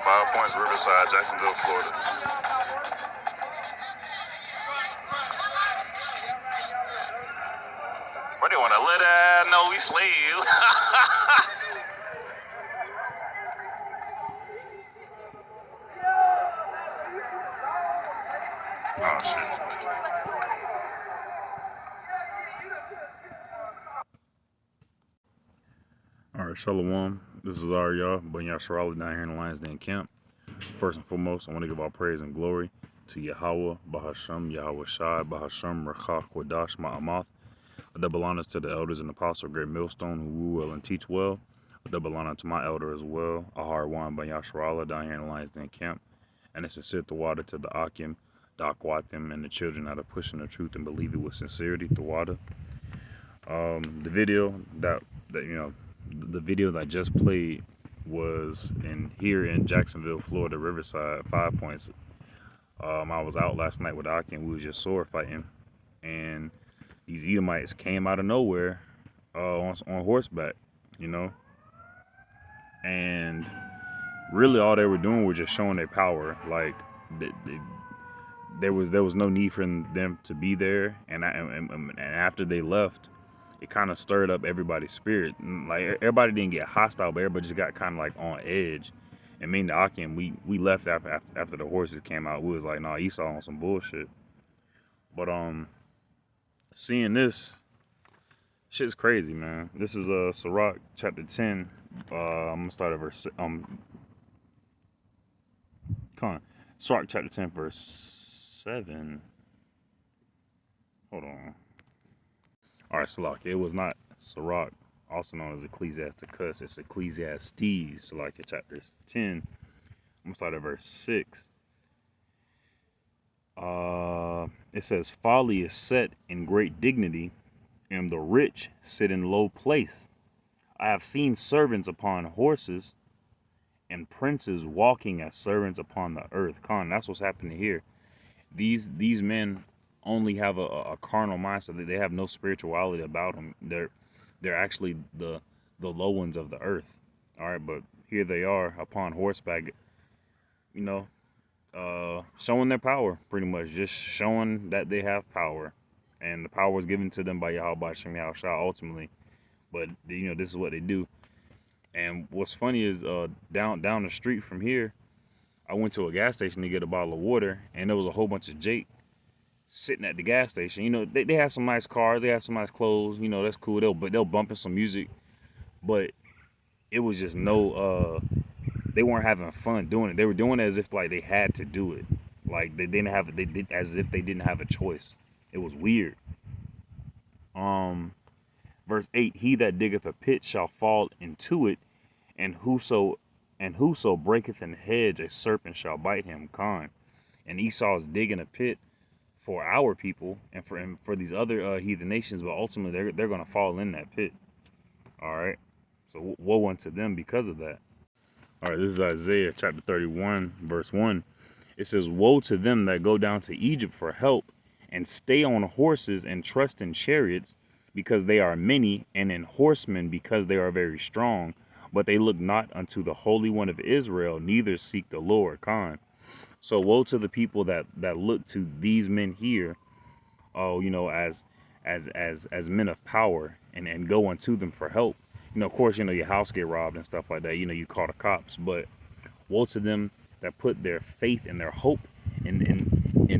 5 Points, Riverside, Jacksonville, Florida. What do you want to let that know we slaves? Oh, shit. All right, Shalom. This is Arya Ben Yasharala down here in the Lions Den camp. First and foremost, I want to give all praise and glory to Yahweh, Bahasham, Yahweh Shai, Bahasham, Rachach, Wadash, Ma'amath. Double honors to the elders and apostles of Great Millstone who woo well and teach well. Double honor to my elder as well, Ahar Ben Yasharala down here in the Lions Den camp. And it's a sit the water to the Akim, the Akwatim, and the children that are pushing the truth and believe it with sincerity, the water. The video that the video that I just played was here in Jacksonville, Florida, Riverside, 5 Points. I was out last night with Aki and we was just sword fighting, and these Edomites came out of nowhere on horseback, and really all they were doing was just showing their power. Like there was no need for them to be there, and after they left, it kind of stirred up everybody's spirit. Like everybody didn't get hostile, but everybody just got kind of like on edge. And me and the Akim, we left after the horses came out. We was like, nah, Esau on some bullshit. But seeing this, shit's crazy, man. This is Sirach chapter 10. I'm gonna start at verse Sirach chapter 10 verse 7. Hold on. All right, Salak. It was not Sirach, also known as Ecclesiasticus. It's Ecclesiastes, Salak, chapter 10. I'm gonna start at verse 6. It says, "Folly is set in great dignity, and the rich sit in low place. I have seen servants upon horses, and princes walking as servants upon the earth." That's what's happening here. These men only have a carnal mindset. They have no spirituality about them. They're actually the low ones of the earth. All right, but here they are upon horseback, showing their power, pretty much just showing that they have power, and the power is given to them by Yahweh Shem Yahushua ultimately. But this is what they do. And what's funny is down the street from here, I went to a gas station to get a bottle of water, and there was a whole bunch of Jake sitting at the gas station. They have some nice cars, they have some nice clothes, that's cool. They'll bump in some music, but it was just they weren't having fun doing it. They were doing it as if like they had to do it, like they did as if they didn't have a choice. It was weird. Verse 8: "He that diggeth a pit shall fall into it, and whoso breaketh an hedge, a serpent shall bite him." And Esau is digging a pit for our people and for these other heathen nations, but ultimately they're going to fall in that pit. All right, so woe unto them because of that. All right, this is Isaiah chapter 31 verse 1. It says, "Woe to them that go down to Egypt for help, and stay on horses and trust in chariots, because they are many, and in horsemen, because they are very strong, but they look not unto the Holy One of Israel, neither seek the Lord." So woe to the people that look to these men here, as men of power, and go unto them for help. Of course, your house get robbed and stuff like that. You call the cops, but woe to them that put their faith and their hope in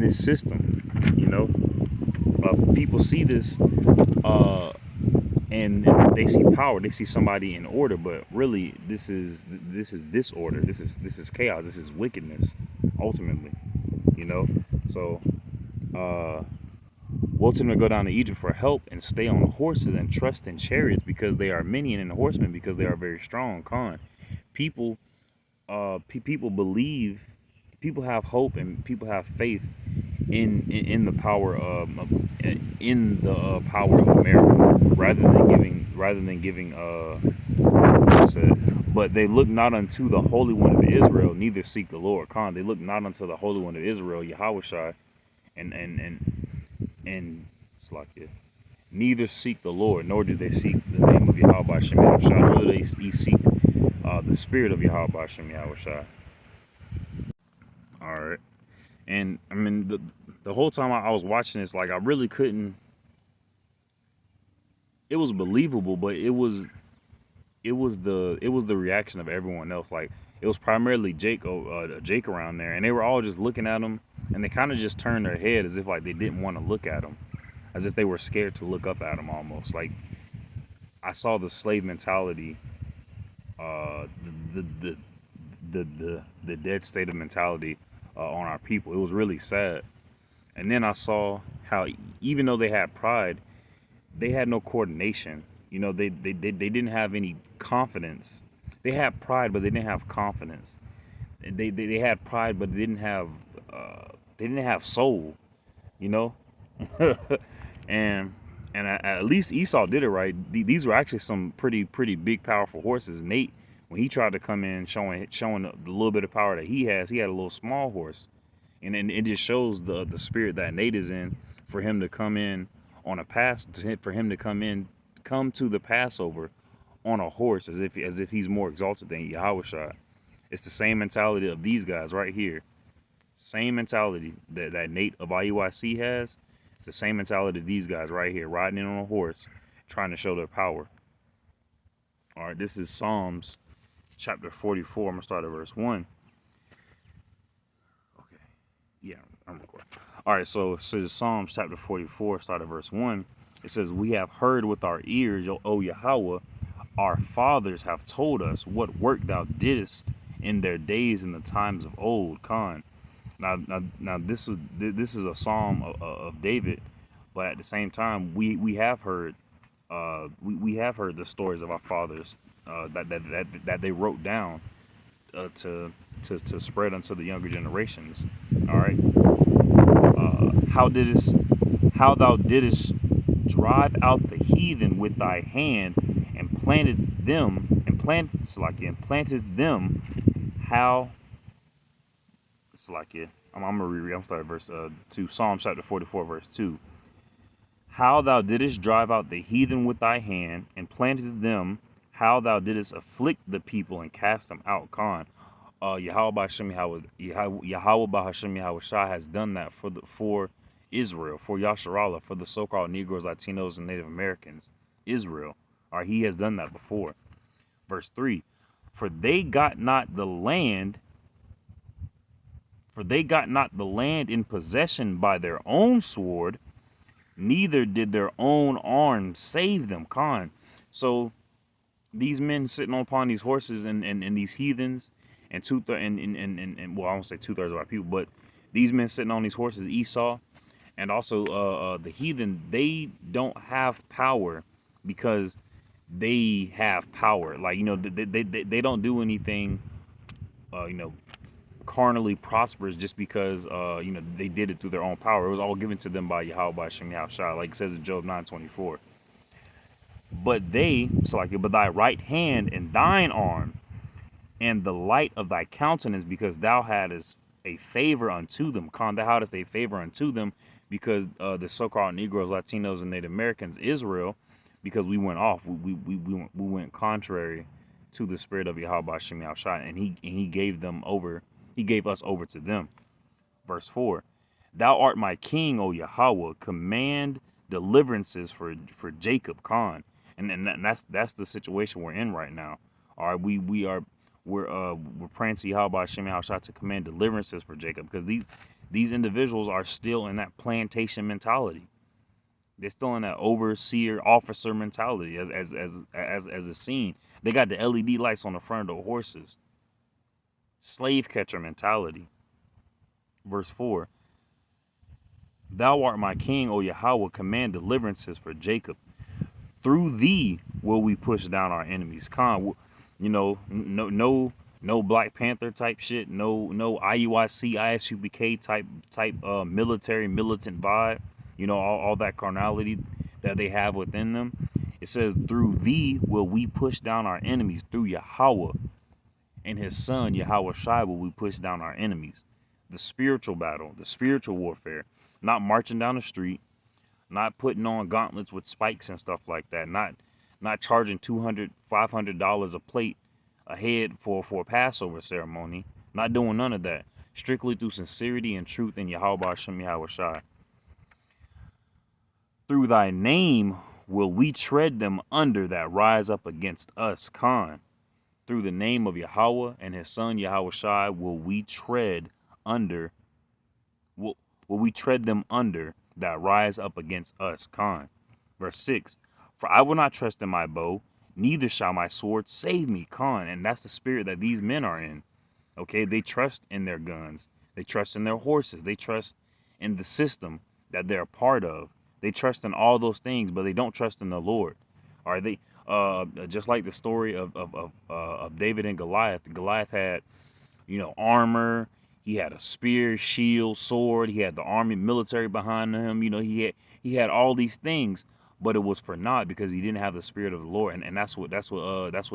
this system. People see this, and they see power. They see somebody in order, but really, this is disorder. This is chaos. This is wickedness, ultimately. So, woe to them to go down to Egypt for help, and stay on horses and trust in chariots, because they are many, and in horsemen, because they are very strong. People believe, people have hope, and people have faith in the power of America, rather than giving but they look not unto the Holy One of Israel, neither seek the Lord. They look not unto the Holy One of Israel, Yahweh, and Slakia. Neither seek the Lord, nor do they seek the name of Yahweh Shem Yahushua, nor do they seek the spirit of Yahweh Shem Yahushua. All right. And I mean, the whole time I was watching this, like I really couldn't. It was believable, but it was the reaction of everyone else. Like it was primarily Jake around there, and they were all just looking at him, and they kind of just turned their head as if like they didn't want to look at him, as if they were scared to look up at him almost. Like I saw the slave mentality, uh, the the the dead state of mentality on our people. It was really sad. And then I saw how even though they had pride, they had no coordination. You know, they didn't have any confidence. They had pride, but they didn't have confidence. They had pride, but they didn't have soul. You know, and at least Esau did it right. These were actually some pretty big, powerful horses. Nate, when he tried to come in showing the little bit of power that he has, he had a little small horse, and then it just shows the spirit that Nate is in for him to come in on a for him to come to the Passover on a horse as if he's more exalted than Yahushua. It's the same mentality of these guys right here. Same mentality that Nate of IUIC has. It's the same mentality of these guys right here, riding in on a horse, trying to show their power. All right, this is Psalms chapter 44. I'm going to start at verse 1. Okay. Yeah, I'm recording. All right, so it says Psalms chapter 44, start at verse 1. It says, "We have heard with our ears, O Yahweh, our fathers have told us what work thou didst in their days in the times of old." Khan. Now this is a psalm of David, but at the same time, we have heard we have heard the stories of our fathers that they wrote down to spread unto the younger generations. All right. How thou didst drive out the heathen with thy hand and planted them. How it's like it. I'm gonna reread. I'm starting verse 2. Psalm chapter 44, verse 2. How thou didst drive out the heathen with thy hand and planted them. How thou didst afflict the people and cast them out. Khan. Yahweh B'Hashem Yahushua has done that for Israel, for Yasharallah, for the so-called Negroes, Latinos, and Native Americans. Israel. All right, he has done that before. Verse 3. For they got not the land in possession by their own sword, neither did their own arm save them. Khan. So these men sitting upon these horses and these heathens and well, I won't say 2/3 of our people, but these men sitting on these horses, Esau, and also the heathen, they don't have power because they have power. Like, you know, they don't do anything, carnally prosperous just because, they did it through their own power. It was all given to them by Yahweh, by Shem Yahushua, like it says in Job 9:24. But thy right hand and thine arm and the light of thy countenance, because thou hadst a favor unto them. Thou hadst a favor unto them because the so-called Negroes, Latinos, and Native Americans, Israel, because we went off, we went contrary to the spirit of Yahweh B'Hashem Yahushua, and he gave us over to them. Verse 4. Thou art my king, O Yahweh, command deliverances for Jacob. Khan. And that's the situation we're in right now. All right, we're praying to Yahweh B'Hashem Yahushua to command deliverances for Jacob, because these individuals are still in that plantation mentality. They're still in that overseer officer mentality as a scene. They got the LED lights on the front of the horses. Slave catcher mentality. Verse 4. Thou art my king, O Yahweh, command deliverances for Jacob. Through thee will we push down our enemies. Khan, no Black Panther type shit, no IUIC, ISUBK type militant vibe. All that carnality that they have within them. It says, through thee will we push down our enemies. Through Yahweh and his son, Yahweh Shai, will we push down our enemies. The spiritual battle, the spiritual warfare, not marching down the street, not putting on gauntlets with spikes and stuff like that, not charging $200, $500 a plate a head for a Passover ceremony, not doing none of that. strictly through sincerity and truth in Yahweh Hashem Yahweh Shai. Through thy name will we tread them under that rise up against us, Khan. Through the name of Yahweh and his son Yahweh Shai will we tread them under that rise up against us, Khan. Verse 6, for I will not trust in my bow, neither shall my sword save me, Khan. And that's the spirit that these men are in. Okay, they trust in their guns. They trust in their horses. They trust in the system that they're a part of. They trust in all those things, but they don't trust in the Lord. All right, they just like the story of David and Goliath. Goliath had, armor. He had a spear, shield, sword. He had the army, military behind him. He had all these things, but it was for naught because he didn't have the spirit of the Lord. And that's what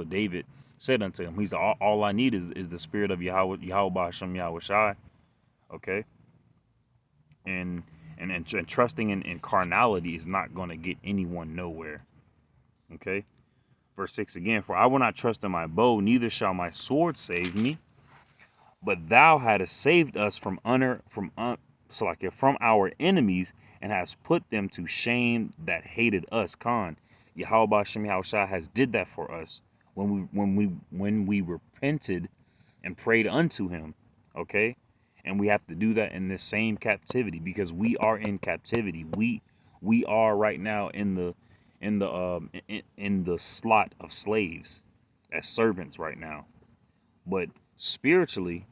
David said unto him. He said, all I need is the spirit of Yahweh Hashem Yahweh Shai. Okay, and trusting in carnality is not going to get anyone nowhere. Okay, verse 6 again, for I will not trust in my bow, neither shall my sword save me. But thou hadst saved us from our enemies, and hast put them to shame that hated us. Khan, Yahweh Hashem Yahweh Shai has did that for us when we repented and prayed unto him. Okay, and we have to do that in this same captivity because we are in captivity. We are right now in the slot of slaves as servants right now, but spiritually,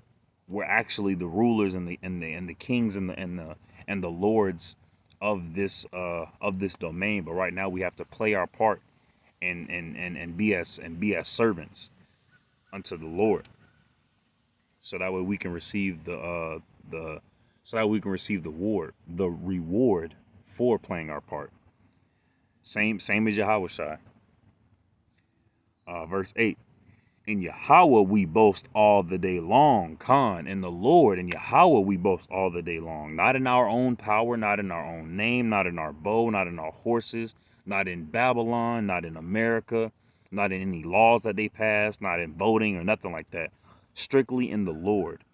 we're actually the rulers and the kings and the lords of this domain. But right now we have to play our part and be as servants unto the Lord, so that way we can receive the reward for playing our part. Same as Yahweh Shai. Verse 8. In Yahweh we boast all the day long, Khan. In the Lord, in Yahweh we boast all the day long. Not in our own power, not in our own name, not in our bow, not in our horses, not in Babylon, not in America, not in any laws that they pass, not in voting or nothing like that. Strictly in the Lord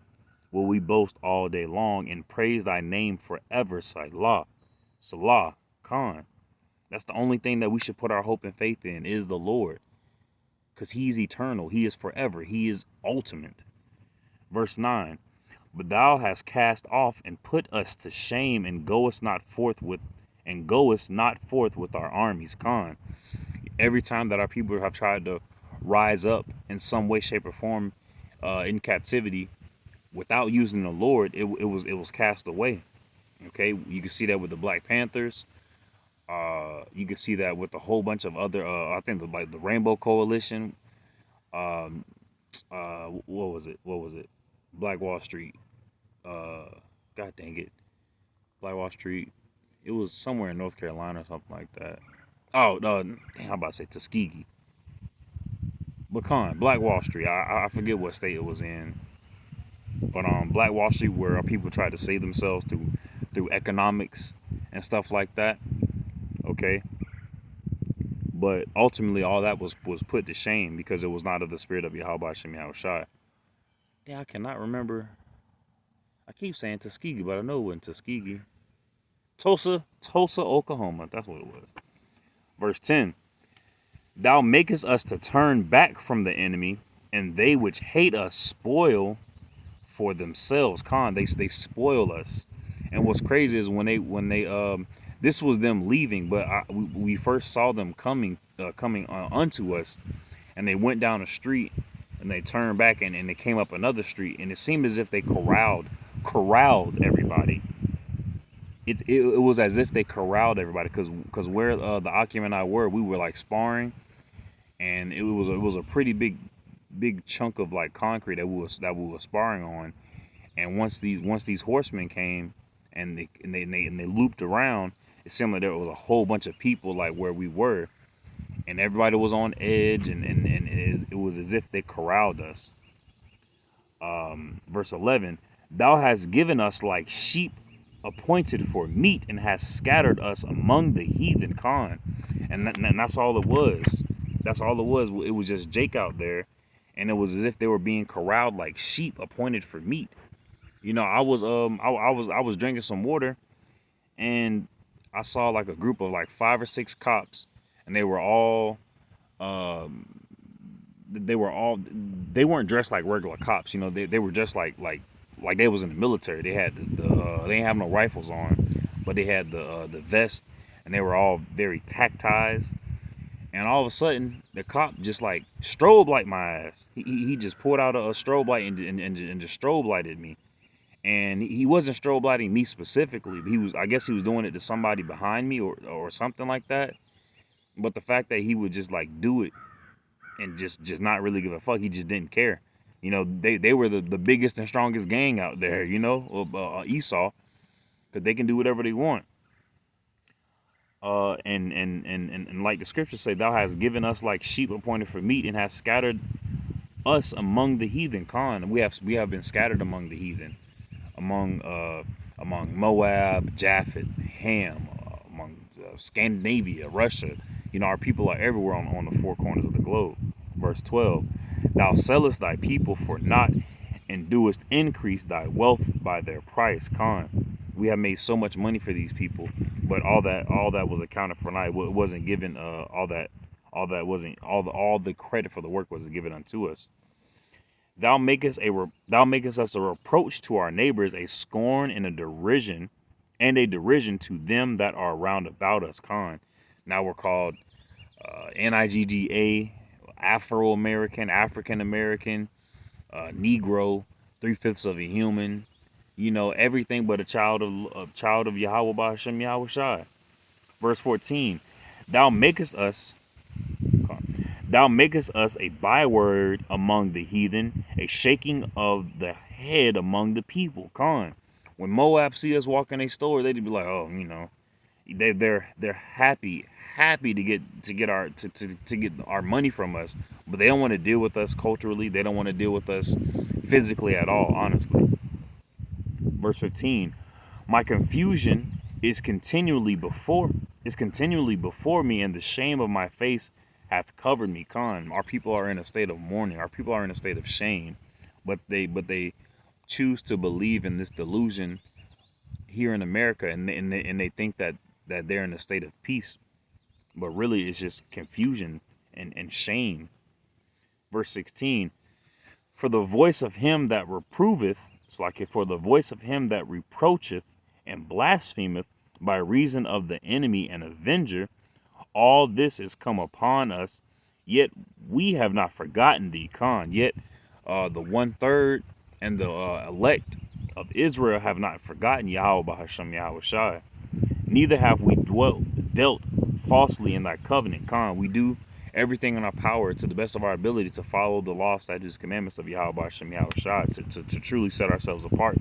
will we boast all day long and praise thy name forever, Salah. Salah, Khan. That's the only thing that we should put our hope and faith in is the Lord. Because he's eternal. He is forever. He is ultimate. Verse 9. But thou hast cast off and put us to shame and goest not forth with our armies. Khan. Every time that our people have tried to rise up in some way, shape, or form in captivity without using the Lord, it was cast away. Okay, you can see that with the Black Panthers. You can see that with a whole bunch of other, I think the Rainbow Coalition. What was it? Black Wall Street. God dang it. Black Wall Street. It was somewhere in North Carolina or something like that. Oh, dang, I'm about to say Tuskegee. But Black Wall Street. I forget what state it was in. But Black Wall Street, where people tried to save themselves through economics and stuff like that. Okay, but ultimately all that was put to shame because it was not of the spirit of Yahweh Hashem Yahweh Shai. Yeah, I cannot remember. I keep saying Tuskegee, but I know it wasn't Tuskegee. Tulsa, Oklahoma. That's what it was. Verse 10. Thou makest us to turn back from the enemy, and they which hate us spoil for themselves. Khan, they spoil us. And what's crazy is when they this was them leaving, but we first saw them coming unto us, and they went down a street, and they turned back, and they came up another street, and it seemed as if they corralled everybody. It was as if they corralled everybody, because where the Akim and I were, we were like sparring, and it was a pretty big chunk of like concrete that we were sparring on, and once these horsemen came and they looped around, it seemed like there was a whole bunch of people like where we were, and everybody was on edge, and it was as if they corralled us. Verse 11, thou hast given us like sheep appointed for meat, and hast scattered us among the heathen. Khan. And that's all it was. That's all it was. It was just Jake out there, and it was as if they were being corralled like sheep appointed for meat. You know, I was drinking some water, and I saw like a group of like 5 or 6 cops, and um they were all they weren't dressed like regular cops. You know, they were just like they was in the military. They had they didn't have no rifles on, but they had the vest, and they were all very tactized. And all of a sudden, the cop just like strobe light my ass. He just pulled out a strobe light and just strobe lighted me. And he wasn't strobe lighting me specifically. But I guess he was doing it to somebody behind me or something like that. But the fact that he would just like do it and just not really give a fuck, he just didn't care. You know, they were the biggest and strongest gang out there, you know, Esau, because they can do whatever they want. And like the scriptures say, thou hast given us like sheep appointed for meat, and hast scattered us among the heathen. Khan, we have been scattered among the heathen, among Moab, Japhet, Ham, among Scandinavia, Russia. You know, our people are everywhere on the four corners of the globe. Verse 12, thou sellest thy people for naught, and doest increase thy wealth by their price. Khan, we have made so much money for these people, but all that was accounted for naught. It wasn't given all the credit for the work wasn't given unto us. Thou makest us a reproach to our neighbors, a scorn and a derision to them that are round about us. Khan, now we're called NIGGA, Afro-American, African-American, Negro, 3/5 of a human, you know, everything but a child of Yahweh Ba'Hashem Yahweh Shai. Verse 14, thou makest us a byword among the heathen, a shaking of the head among the people. Khan, when Moab see us walk in a store, they'd be like, oh, you know, they're happy to get our money from us, but they don't want to deal with us culturally. They don't want to deal with us physically at all, honestly. Verse 15, my confusion is continually before me, and the shame of my face hath covered me. Khan, our people are in a state of mourning. Our people are in a state of shame, but they choose to believe in this delusion here in America, and they think that they're in a state of peace, but really it's just confusion and shame. Verse 16, for the voice of him that reproveth, it's like for the voice of him that reproacheth and blasphemeth by reason of the enemy and avenger, all this is come upon us, yet we have not forgotten thee. Khan, yet the 1/3 and the elect of Israel have not forgotten Yahweh Ba'Hashem Yahweh Shai. Neither have we dealt falsely in thy covenant. Khan, we do everything in our power to the best of our ability to follow the law, statutes, commandments of Yahweh Ba'Hashem Yahweh Shai, to truly set ourselves apart.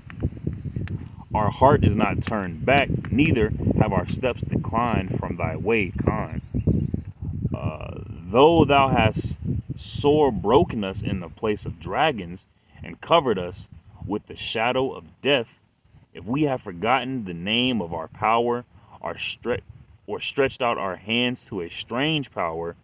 Our heart is not turned back, neither have our steps declined from thy way. Khan, though thou hast sore broken us in the place of dragons, and covered us with the shadow of death, if we have forgotten the name of our power, or stretched out our hands to a strange power,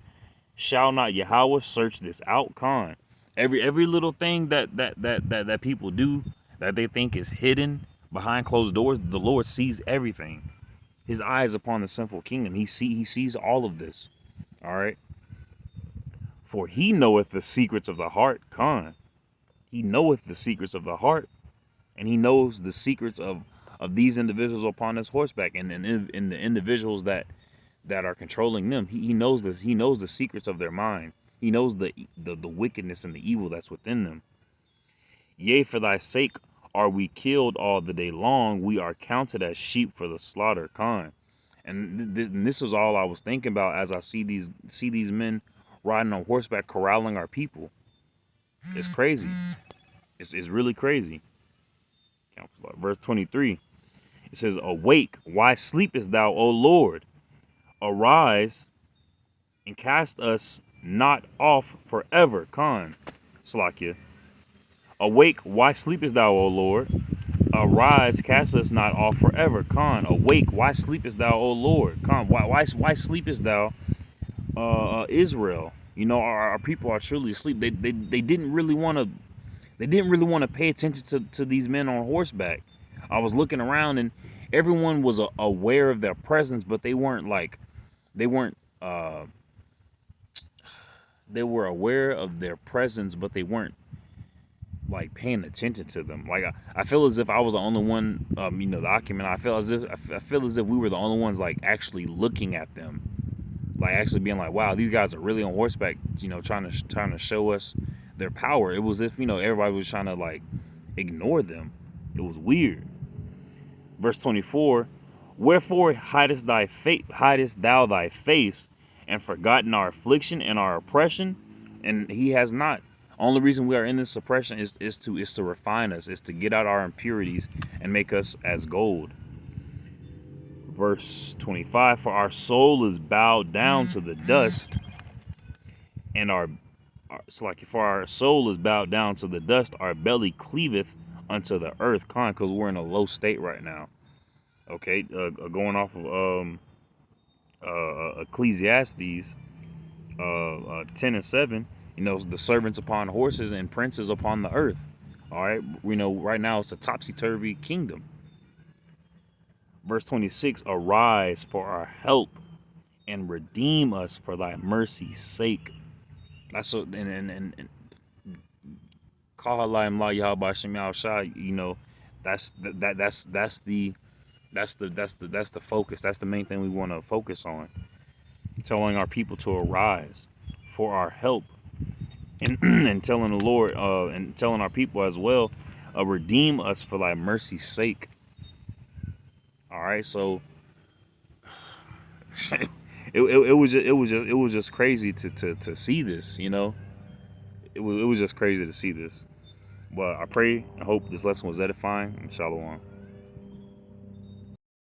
shall not Yahweh search this out? Khan, every little thing that people do that they think is hidden behind closed doors, the Lord sees everything. His eye is upon the sinful kingdom. He sees all of this. All right. For he knoweth the secrets of the heart. Khan, he knoweth the secrets of the heart, and he knows the secrets of these individuals upon this horseback, and in the individuals that are controlling them. He knows this. He knows the secrets of their mind. He knows the wickedness and the evil that's within them. Yea, for thy sake are we killed all the day long. We are counted as sheep for the slaughter. Khan, and this is all I was thinking about as I see these men riding on horseback corralling our people. It's crazy. It's really crazy. Verse 23, it says, awake, why sleepest thou, O Lord? Arise and cast us not off forever. Khan, Slakia. Awake, why sleepest thou, O Lord? Arise, cast us not off forever. Khan, awake, why sleepest thou, O Lord? Khan, why sleepest thou, Israel? You know, our people are surely asleep. They didn't really want to They didn't really want to pay attention to these men on horseback. I was looking around and everyone was aware of their presence, but they weren't they weren't they were aware of their presence, but they weren't like paying attention to them. Like I feel as if I was the only one, the document. I feel as if we were the only ones like actually looking at them, like actually being like, wow, these guys are really on horseback, trying to show us their power. It was if everybody was trying to like ignore them. It was weird. Verse 24, wherefore hidest thou thy face, and forgotten our affliction and our oppression? And he has not. Only reason we are in this oppression is to refine us, is to get out our impurities and make us as gold. Verse 25, for our soul is bowed down to the dust, and for our soul is bowed down to the dust, our belly cleaveth unto the earth. Because we're in a low state right now. Okay, going off of Ecclesiastes 10:7, the servants upon horses and princes upon the earth. All right, right now it's a topsy-turvy kingdom. Verse 26, arise for our help and redeem us for thy mercy's sake. That's what, and Kahalayim La Yahweh Shem Yahushua, that's the focus. That's the main thing we want to focus on. Telling our people to arise for our help, and telling the Lord, and telling our people as well, redeem us for thy mercy's sake. All right, so it was just crazy to see this. It was just crazy to see this. But I pray and hope this lesson was edifying. And Shalom.